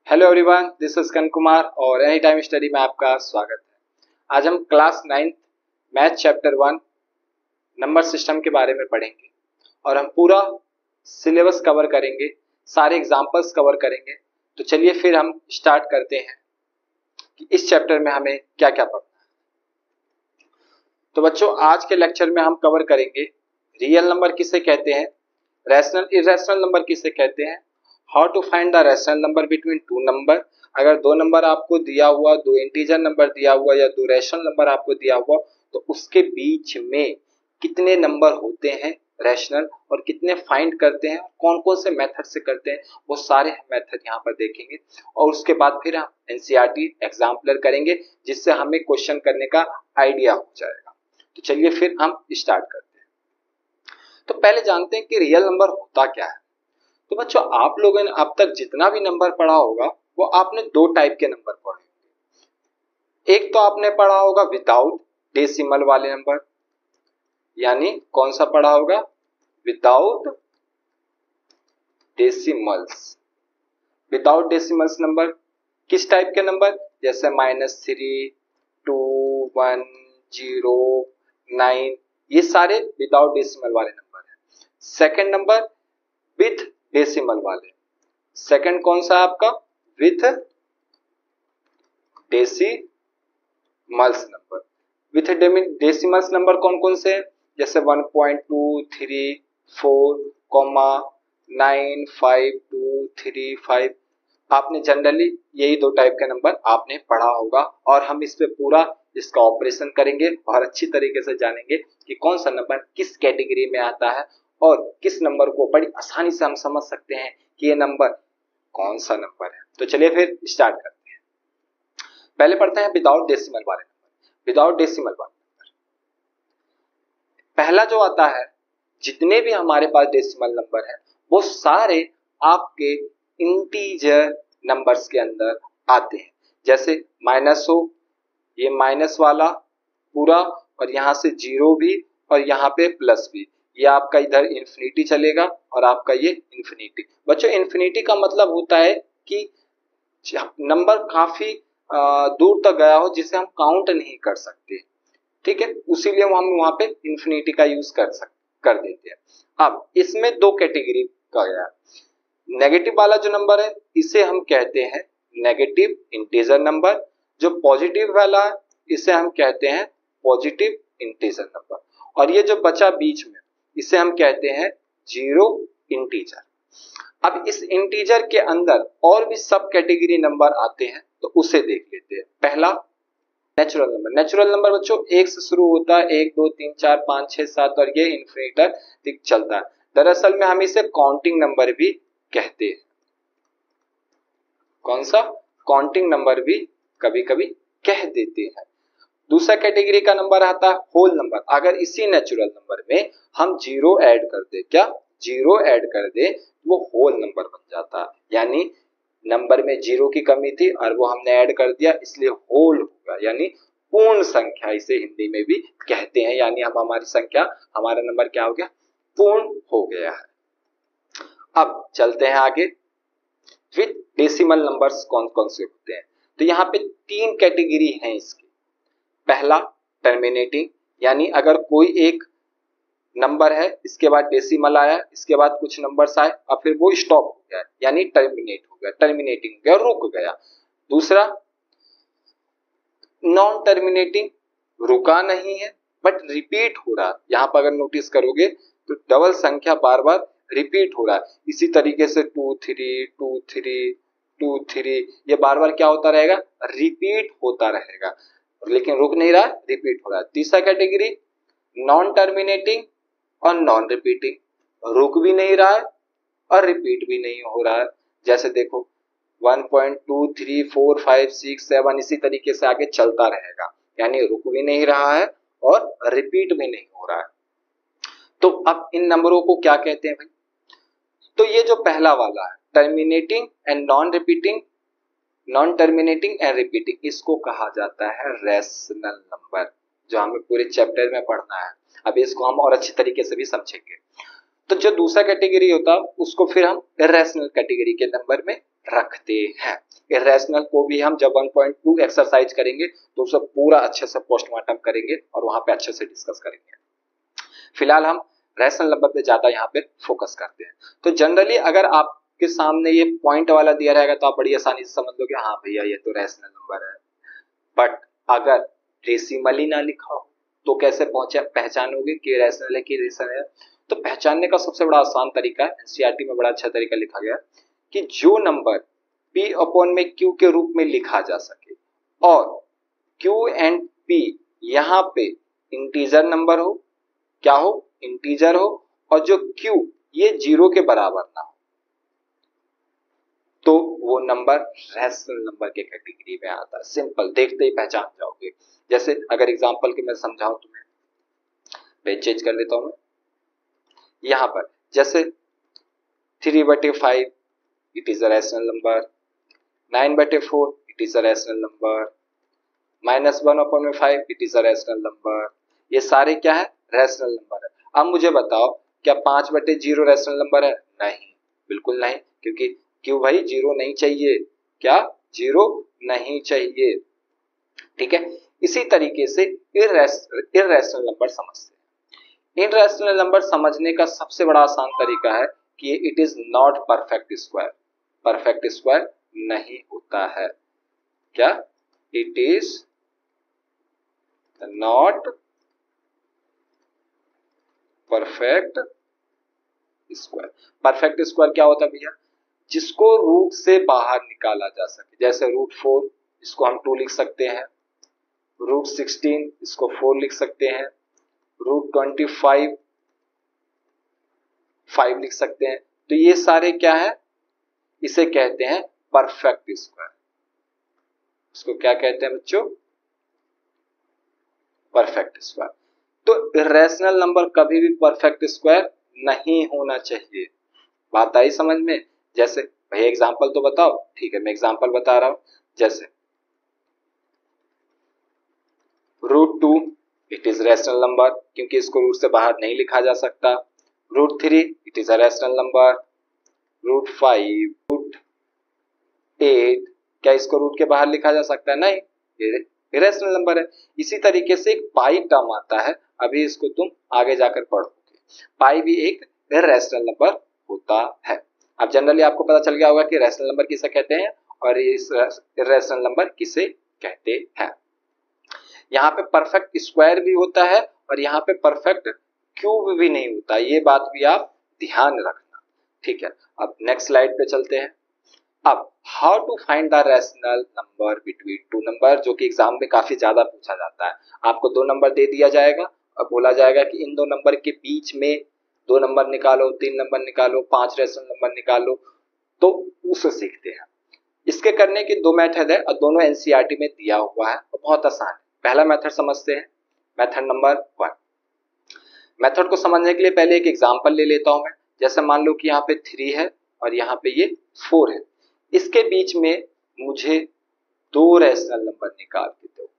Hello everyone, this is कन कुमार और any time study में आपका स्वागत है। आज हम class 9 math chapter 1 number system के बारे में पढ़ेंगे और हम पूरा सिलेबस कवर करेंगे, सारे एग्जांपल्स कवर करेंगे। तो चलिए फिर हम स्टार्ट करते हैं कि इस चैप्टर में हमें क्या क्या पढ़ना है। तो बच्चों, आज के लेक्चर में हम कवर करेंगे रियल नंबर किसे कहते हैं, रैशनल इरेशनल नंबर किसे कहते हैं, how to find the rational number between two number. अगर दो नंबर आपको दिया हुआ, दो इंटीजर नंबर दिया हुआ या दो रैशनल नंबर आपको दिया हुआ, तो उसके बीच में कितने नंबर होते हैं रैशनल और कितने फाइंड करते हैं, कौन कौन से मेथड से करते हैं, वो सारे मेथड यहाँ पर देखेंगे। और उसके बाद फिर हम एनसीईआरटी एग्जाम्पलर करेंगे जिससे हमें क्वेश्चन करने का आइडिया हो जाएगा। तो चलिए फिर हम स्टार्ट करते हैं। तो पहले जानते हैं कि रियल नंबर होता क्या है। तो बच्चों, आप लोगों ने अब तक जितना भी नंबर पढ़ा होगा वो आपने दो टाइप के नंबर पढ़े होंगे। एक तो आपने पढ़ा होगा विदाउट डेसिमल वाले नंबर, यानी कौन सा पढ़ा होगा, without decimals. Without decimals number किस टाइप के नंबर, जैसे -3, 2, 1, 0, 9, ये सारे विदाउट डेसिमल वाले नंबर है। सेकंड नंबर विथ डेसिमल वाले। सेकंड कौन सा है आपका, with decimals number. With decimals number कौन कौन से हैं, जैसे 1.234, 95235। आपने जनरली यही दो टाइप के नंबर आपने पढ़ा होगा और हम इस पे पूरा इसका ऑपरेशन करेंगे और अच्छी तरीके से जानेंगे कि कौन सा नंबर किस कैटेगरी में आता है और किस नंबर को बड़ी आसानी से हम समझ सकते हैं कि ये नंबर कौन सा नंबर है। तो चलिए फिर स्टार्ट करते हैं। पहले पढ़ते हैं विदाउट डेसिमल वाले नंबर। विदाउट डेसिमल वाले नंबर पहला जो आता है, जितने भी हमारे पास डेसिमल नंबर है वो सारे आपके इंटीजर नंबर्स के अंदर आते हैं। जैसे माइनस हो, ये माइनस वाला पूरा, और यहां से जीरो भी और यहाँ पे प्लस भी, ये आपका इधर इन्फिनिटी चलेगा और आपका ये इन्फिनिटी। बच्चों, इन्फिनिटी का मतलब होता है कि नंबर काफी दूर तक गया हो जिसे हम काउंट नहीं कर सकते, ठीक है, उसीलिए हम वहां पे इन्फिनिटी का यूज कर देते हैं। अब इसमें दो कैटेगरी का गया। नेगेटिव वाला जो नंबर है इसे हम कहते हैं नेगेटिव इंटीजर नंबर। जो पॉजिटिव वाला है इसे हम कहते हैं पॉजिटिव इंटीजर नंबर। और ये जो बचा बीच में इसे हम कहते हैं जीरो इंटीजर। अब इस इंटीजर के अंदर और भी सब कैटेगरी नंबर आते हैं, तो उसे देख लेते हैं। पहला नेचुरल नंबर। नेचुरल नंबर बच्चों एक से शुरू होता है, 1, 2, 3, 4, 5, 6, 7 और ये इन्फिनिटी तक चलता है। दरअसल में हम इसे काउंटिंग नंबर भी कहते हैं। कौन सा, काउंटिंग नंबर भी कभी कभी कह देते हैं। दूसरा कैटेगरी का नंबर आता है होल नंबर। अगर इसी नेचुरल नंबर में हम जीरो ऐड कर दे, क्या जीरो ऐड कर दे, वो होल नंबर बन जाता है। यानी नंबर में जीरो की कमी थी और वो हमने ऐड कर दिया, इसलिए होल होगा, यानी पूर्ण संख्या इसे हिंदी में भी कहते हैं। यानी हम हमारी संख्या, हमारा नंबर क्या हो गया, पूर्ण हो गया है। अब चलते हैं आगे, विथ डेसिमल नंबर्स कौन कौन से होते हैं। तो यहाँ पे तीन कैटेगरी हैं इसकी। पहला टर्मिनेटिंग, यानी अगर कोई एक नंबर है, इसके बाद डेसिमल आया, इसके बाद कुछ नंबर्स आए और फिर वो स्टॉप हो गया, यानी टर्मिनेट हो गया, टर्मिनेटिंग हो गया, रुक गया। दूसरा नॉन टर्मिनेटिंग, रुका नहीं है बट रिपीट हो रहा है। यहाँ पर अगर नोटिस करोगे तो डबल संख्या बार बार रिपीट हो रहा है। इसी तरीके से 2 3 2 3 2 3, ये बार बार क्या होता रहेगा, रिपीट होता रहेगा, लेकिन रुक नहीं रहा, रिपीट हो रहा है। तीसरा कैटेगरी नॉन टर्मिनेटिंग और नॉन रिपीटिंग, रुक भी नहीं रहा है और रिपीट भी नहीं हो रहा है। जैसे देखो 1.23456 इसी तरीके से आगे चलता रहेगा, यानी रुक भी नहीं रहा है और रिपीट भी नहीं हो रहा है। तो अब इन नंबरों को क्या कहते हैं भाई, तो ये जो पहला वाला है terminating and non repeating, non terminating and repeating, इसको कहा जाता है रैशनल नंबर, जो हमें पूरे चैप्टर में पढ़ना है। अब इसको हम और अच्छी तरीके से भी समझेंगे। तो जो दूसरा कैटेगरी होता है उसको फिर हम इरेशनल कैटेगरी के नंबर में रखते हैं। इरेशनल को भी हम जब 1.2 एक्सरसाइज करेंगे तो उसे पूरा अच्छे से पोस्टमार्टम करेंगे और वहां पे अच्छे से डिस्कस करेंगे। फिलहाल हम रैशनल नंबर पे ज्यादा यहाँ पे फोकस करते हैं। तो जनरली अगर आपके सामने ये पॉइंट वाला दिया रहेगा तो आप बड़ी आसानी से समझ लोगे हाँ भैया ये तो रैशनल नंबर है। बट अगर डेसिमली ना लिखा हो तो कैसे पहचानोगे कि रैशनल है कि इरेशनल है? तो पहचानने का सबसे बड़ा आसान तरीका है, एनसीईआरटी में बड़ा अच्छा तरीका लिखा गया कि जो नंबर p अपॉन में q के रूप में लिखा जा सके और q एंड p यहाँ पे इंटीजर नंबर हो, क्या हो, इंटीजर हो, और जो q ये 0 के बराबर ना हो, तो वो नंबर रैशनल नंबर के कैटेगरी में आता है। सिंपल, देखते ही पहचान जाओगे। जैसे अगर एग्जांपल के मैं समझाऊं तुम्हें, पेज चेंज कर लेता हूं मैं। यहां पर जैसे 3/5 it is a rational number, 9/4 it is a rational number, -1/5 it is a rational number. ये सारे क्या है? रैशनल नंबर है। अब मुझे बताओ क्या 5/0 रैशनल नंबर है? नहीं, बिल्कुल नहीं, क्योंकि क्यों भाई 0 नहीं चाहिए, क्या 0 नहीं चाहिए। ठीक है, इसी तरीके से इररेशनल नंबर समझते हैं। इररेशनल नंबर समझने का सबसे बड़ा आसान तरीका है कि it is not perfect square. Perfect square नहीं होता है। क्या? It is not perfect square. Perfect square क्या होता है भैया? जिसको रूट से बाहर निकाला जा सके। जैसे √4 इसको हम 2 लिख सकते हैं, √16 इसको 4 लिख सकते हैं, √25 5 लिख सकते हैं। तो ये सारे क्या है? इसे कहते हैं परफेक्ट स्क्वायर। इसको क्या कहते हैं बच्चों? Perfect square. तो इरेशनल नंबर कभी भी परफेक्ट स्क्वायर नहीं होना चाहिए। बात आई समझ में? जैसे भैया एग्जांपल तो बताओ। ठीक है, मैं एग्जांपल बता रहा हूं। जैसे √2 इट इज रैशनल नंबर, क्योंकि इसको रूट से बाहर नहीं लिखा जा सकता। √3 it is a rational number, √5, √8 क्या इसको रूट के बाहर लिखा जा सकता है? नहीं, ये इरेशनल नंबर है। इसी तरीके से एक पाई टर्म आता है, अभी इसको तुम आगे जाकर पढ़ोगे। पाई भी एक इरेशनल नंबर होता है। अब जनरली आपको पता चल गया होगा कि रैशनल नंबर किसे कहते हैं और इस इरेशनल नंबर किसे कहते हैं। यहाँ पे परफेक्ट स्क्वायर भी होता है और यहाँ पे परफेक्ट क्यूब भी नहीं होता, ये बात भी आप ध्यान रखना। ठीक है, अब नेक्स्ट स्लाइड पे चलते हैं। अब how to find the rational number between two number, जो कि एग्जाम में काफी ज्यादा पूछा जाता है। आपको 2 नंबर दे दिया जाएगा और बोला जाएगा कि इन 2 नंबर के बीच में 2 नंबर निकालो, 3 नंबर निकालो, 5 रैशनल नंबर निकालो, तो उसे सीखते हैं। इसके करने के 2 मेथड है और दोनों एनसीईआरटी में दिया हुआ है और बहुत आसान है। पहला मेथड समझते हैं, मेथड नंबर 1। मेथड को समझने के लिए पहले एक एग्जांपल ले लेता हूं मैं। जैसे मान लो कि यहाँ पे 3 है और यहाँ पे ये 4 है, इसके बीच में मुझे 2 रैशनल नंबर निकाल के दो।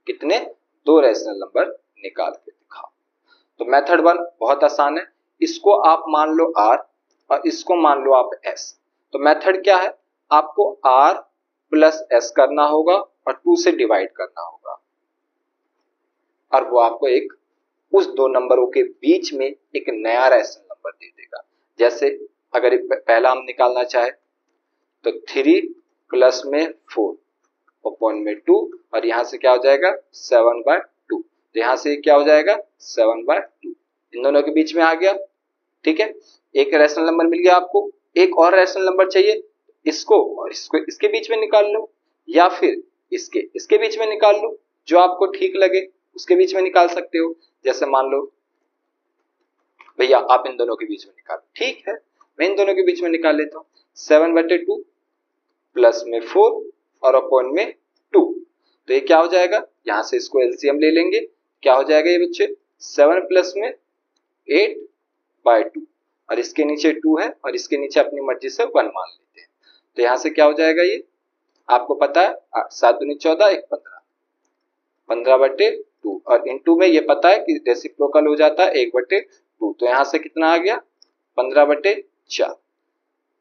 कितने? 2 रैशनल नंबर निकाल के दिखाओ। तो मेथड 1 बहुत आसान है, इसको आप मान लो r और इसको मान लो आप s। तो मेथड क्या है? आपको r प्लस s करना होगा और 2 से डिवाइड करना होगा और वो आपको एक उस 2 नंबरों के बीच में एक नया रैशनल नंबर दे देगा। जैसे अगर पहला हम निकालना चाहे तो 3 प्लस में 4 अपॉन में 2 और यहां से क्या हो जाएगा? 7/2। तो यहां से क्या हो जाएगा? 7/2। इन दोनों के बीच में आ गया। ठीक है, एक रैशनल नंबर मिल गया आपको। एक और रैशनल नंबर चाहिए, इसको और इसको इसके बीच में निकाल लो या फिर इसके बीच में निकाल लो, जो आपको ठीक लगे उसके बीच में निकाल सकते हो। जैसे मान लो भैया आप इन दोनों के बीच में निकालो, ठीक है, मैं इन दोनों के बीच में निकाल लेता हूं। 7/2 प्लस में 4 और अपॉन में 2। तो ये क्या हो जाएगा? यहां से इसको एलसीएम ले लेंगे, क्या हो जाएगा ये बच्चे? 7 प्लस में 8/2 और इसके नीचे 2 है और इसके नीचे अपनी मर्जी से 1 मान लेते हैं। तो यहां से क्या हो जाएगा? ये आपको पता है 7 दूनी 14, 1 15, 15/2 और इनटू में ये पता है कि रेसिप्रोकल हो जाता है 1/2। तो यहां से कितना आ गया? 15/4।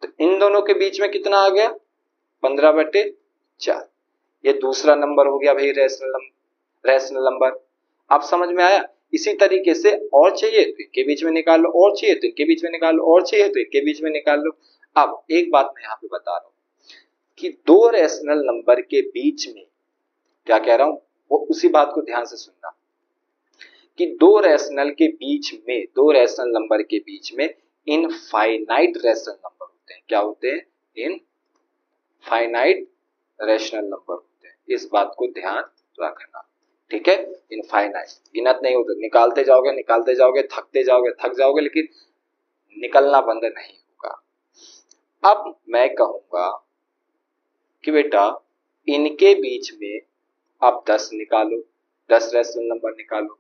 तो इन दोनों के बीच में कितना आ गया? 15/4। 4। ये दूसरा नंबर हो गया भाई रैशनल नंबर। अब समझ में आया। इसी तरीके से और चाहिए तो इनके बीच में निकाल लो, और चाहिए तो इनके बीच में निकाल लो, और चाहिए तो इनके बीच में निकाल लो। अब एक बात मैं यहाँ पे बता रहा हूँ कि दो रैशनल नंबर के बीच में क्या कह रहा हूं, वो उसी बात को ध्यान से सुनना कि दो रैशनल नंबर के बीच में इनफाइनाइट रैशनल नंबर होते हैं। क्या होते हैं? इनफाइनाइट रैशनल नंबर होते हैं। इस बात को ध्यान रखना, ठीक है। इनफाइनाइट, गिनत नहीं होता, निकालते जाओगे थक जाओगे लेकिन निकलना बंद नहीं होगा। अब मैं कहूंगा कि बेटा इनके बीच में आप 10 निकालो, 10 रैशनल नंबर निकालो।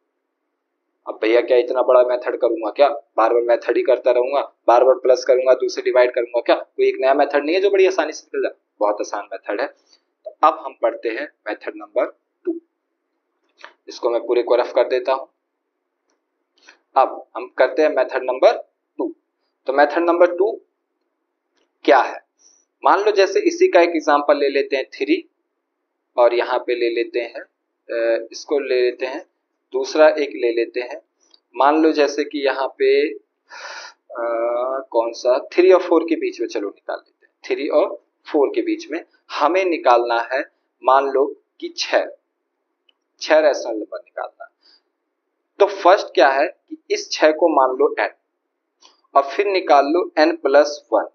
अब भैया क्या इतना बड़ा मेथड करूंगा क्या? बार बार मेथड ही करता रहूंगा, बार बार प्लस करूंगा, 2 से डिवाइड करूंगा क्या? कोई एक नया मेथड नहीं है जो बड़ी आसानी से निकल जाए? बहुत आसान मेथड है। तो अब हम पढ़ते हैं मेथड नंबर 2। इसको मैं पूरे को रफ कर देता हूं। अब हम करते हैं मेथड नंबर 2। तो मेथड नंबर 2 क्या है? मान लो जैसे इसी का एक एग्जांपल ले लेते हैं 3, और यहाँ पे ले लेते हैं इसको ले लेते हैं, दूसरा एक ले लेते हैं। मान लो जैसे कि यहाँ पे कौन सा 3 और 4 के बीच में, चलो निकाल लेते हैं। 3 और 4 के बीच में हमें निकालना है, मान लो कि 6 रैशनल नंबर निकालना है। तो फर्स्ट क्या है कि इस 6 को मान लो n, और फिर निकाल लो n+1,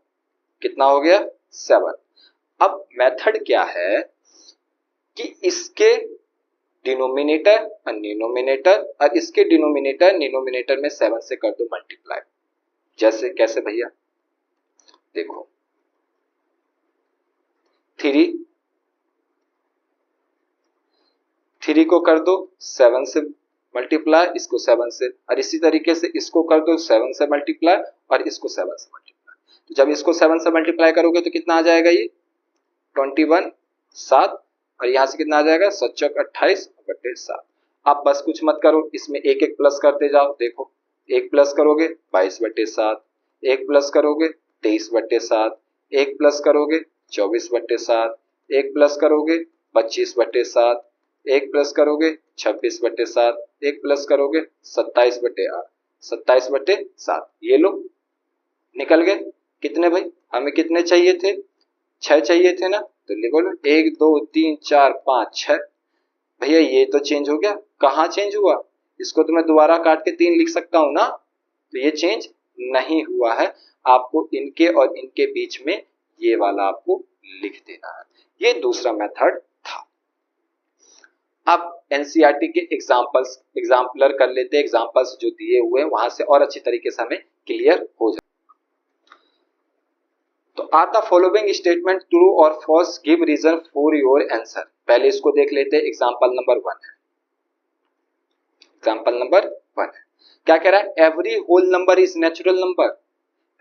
कितना हो गया? 7। अब मेथड क्या है कि इसके डिनोमिनेटर और निनोमिनेटर, और इसके डिनोमिनेटर में 7 से कर दो मल्टीप्लाई। जैसे कैसे भैया? देखो 3 को कर दो 7 से मल्टीप्लाई, इसको 7 से, और इसी तरीके से इसको कर दो 7 से मल्टीप्लाई, और इसको 7 से मल्टीप्लाई। तो जब इसको 7 से मल्टीप्लाई करोगे तो कितना आ जाएगा? ये 21 7, और यहां से कितना आ जाएगा? 7 28/7। आप बस कुछ मत करो, इसमें एक एक प्लस करते जाओ। देखो 1 प्लस करोगे 22/7, 1 प्लस करोगे 23/7, 1 प्लस करोगे 24/7, 1 प्लस करोगे 25/7, 1 प्लस करोगे 26/7, 1 प्लस करोगे 27/8, 27/7। ये लो निकल गए। कितने भाई? हमें कितने चाहिए थे? 6 चाहिए थे ना। तो लिखो लो 1 2 3 4 5 6। भैया ये तो चेंज हो गया। कहाँ चेंज हुआ? इसको तो मैं दोबारा काट के 3 लिख सकता हूं ना। तो ये चेंज नहीं हुआ है। आपको इनके और इनके बीच में ये वाला आपको लिख देना है। ये दूसरा मेथड था। अब एनसीईआरटी के एग्जाम्पलर कर लेते हैं। एग्जाम्पल्स जो दिए हुए हैं वहां से और अच्छी तरीके से हमें क्लियर हो जाए। तो are the following statement true और false, give reason for your answer. पहले इसको देख लेते हैं। एग्जाम्पल नंबर 1 है। एग्जाम्पल नंबर 1 है। क्या कह रहा है? Every whole number is natural number.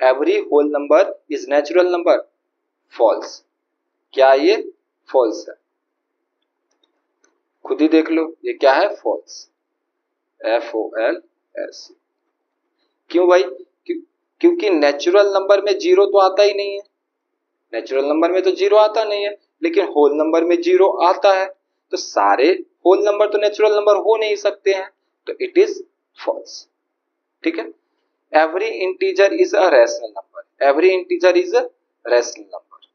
Every whole number is natural number. False. क्या ये फॉल्स है? खुद ही देख लो ये क्या है? फॉल्स। FOLS। क्यों भाई? क्योंकि नेचुरल नंबर में जीरो तो आता ही नहीं है। नेचुरल नंबर में तो जीरो आता नहीं है, लेकिन होल नंबर में जीरो आता है। तो सारे होल नंबर तो नेचुरल नंबर हो नहीं सकते हैं, तो इट इज फॉल्स। ठीक है। Every integer is a rational number. Every integer is a rational number.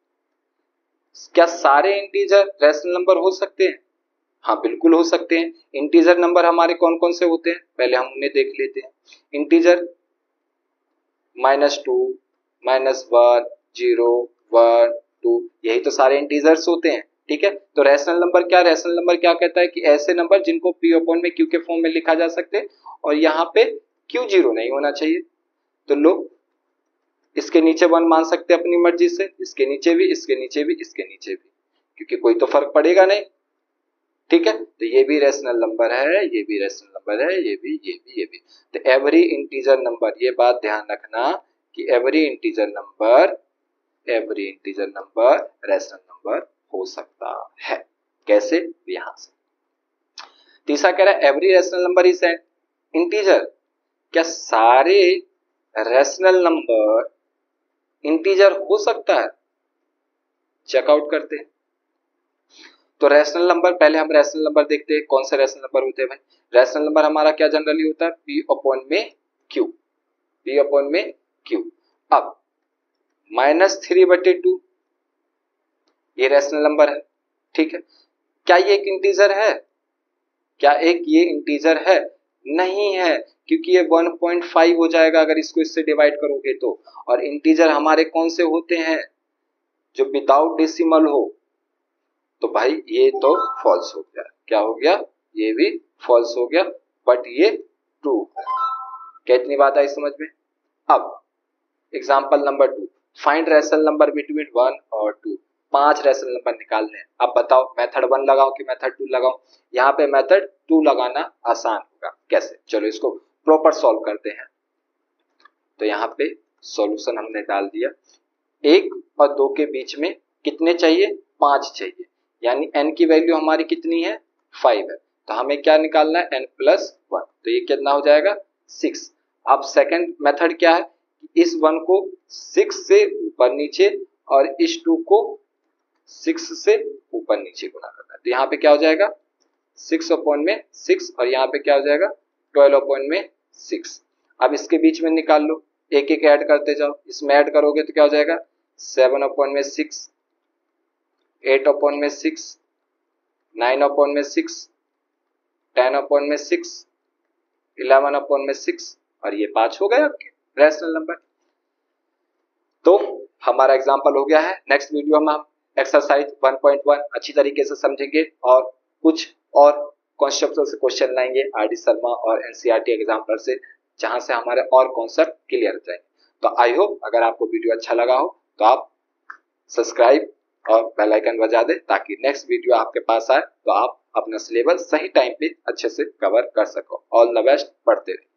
क्या सारे इंटीजर रैशनल नंबर हो सकते हैं? हाँ बिल्कुल हो सकते हैं। इंटीजर नंबर हमारे कौन कौन से होते हैं? पहले हम उन्हें देख लेते हैं। इंटीजर -2 -1 0 1 2, यही तो सारे इंटीजर्स होते हैं। ठीक है। तो रैशनल नंबर क्या? रैशनल नंबर क्या कहता है कि ऐसे नंबर जिनको p अपॉन में q के फॉर्म में लिखा जा सकते हैं, और यहाँ पे q 0 नहीं होना चाहिए। तो लोग इसके नीचे 1 मान सकते हैं अपनी मर्जी से, इसके नीचे भी, इसके नीचे भी, इसके नीचे भी, क्योंकि कोई तो फर्क पड़ेगा नहीं। ठीक है। तो ये भी रैशनल नंबर है, ये भी रैशनल नंबर है, ये भी, ये भी, ये भी। तो एवरी इंटीजर नंबर, ये बात ध्यान रखना कि every integer number rational number हो सकता है। कैसे? यहां से। तीसरा कह रहा है every rational number is an integer. क्या सारे रैशनल नंबर इंटीजर हो सकता है? चेकआउट करते हैं। तो रैशनल नंबर, पहले हम रैशनल नंबर देखते हैं कौन से रैशनल नंबर होते हैं भाई। रैशनल नंबर हमारा क्या जनरली होता है, p अपॉन में q, p अपॉन में q। अब -3/2 ये रैशनल नंबर है, ठीक है। क्या ये एक इंटीजर है, क्या एक ये इंटीजर है? नहीं है, क्योंकि ये 1.5 हो जाएगा अगर इसको इससे डिवाइड करोगे तो। और इंटीजर हमारे कौन से होते हैं, जो विदाउट डेसिमल हो। तो भाई ये तो फॉल्स हो गया, क्या हो गया, ये भी फॉल्स हो गया, बट ये ट्रू है। क्या इतनी बात आई समझ में? अब example number 2, find rational number between 1 और 2। 5 रैशनल नंबर निकालने हैं। अब बताओ मेथड 1 लगाओ कि मेथड 2 लगाओ? यहाँ पे मेथड 2 लगाना आसान होगा। कैसे? चलो इसको प्रॉपर सॉल्व करते हैं। तो यहाँ पे सॉल्यूशन हमने डाल दिया। 1 और 2 के बीच में कितने चाहिए, 5 चाहिए, यानी n की वैल्यू हमारी कितनी है, 5 है। तो हमें क्या निकालना है, n+1। तो ये कितना हो जाएगा, 6। अब सेकंड मेथड क्या है, इस 1 को 6 से ऊपर नीचे और इस 2 को 6 से ऊपर नीचे गुना करना है। तो यहाँ पे क्या हो जाएगा, 6 अपॉन में 6 और यहाँ पे क्या हो जाएगा, 12 अपॉन में 6। अब इसके बीच में निकाल लो, एक एक ऐड करते जाओ। इसमें ऐड करोगे तो क्या हो जाएगा, 7 अपॉन में 6, 8 अपॉन में 6, 9 अपॉन में 6, 10 अपॉन में 6, 11 अपॉन में 6 और ये 5 हो गए आपके रैशनल नंबर। तो हमारा एग्जांपल हो गया है। नेक्स्ट वीडियो में हम एक्सरसाइज 1.1 अच्छी तरीके से समझेंगे और कुछ और कॉन्सेप्ट से क्वेश्चन लाएंगे आर.डी. शर्मा और एनसीईआरटी एग्जाम्पल से, जहां से हमारे और कॉन्सेप्ट क्लियर हो जाएंगे। तो आई होप अगर आपको वीडियो अच्छा लगा हो तो आप सब्सक्राइब और बेल आइकन बजा दें, ताकि नेक्स्ट वीडियो आपके पास आए तो आप अपना सिलेबस सही टाइम पे अच्छे से कवर कर सको। ऑल द बेस्ट, पढ़ते रहिए।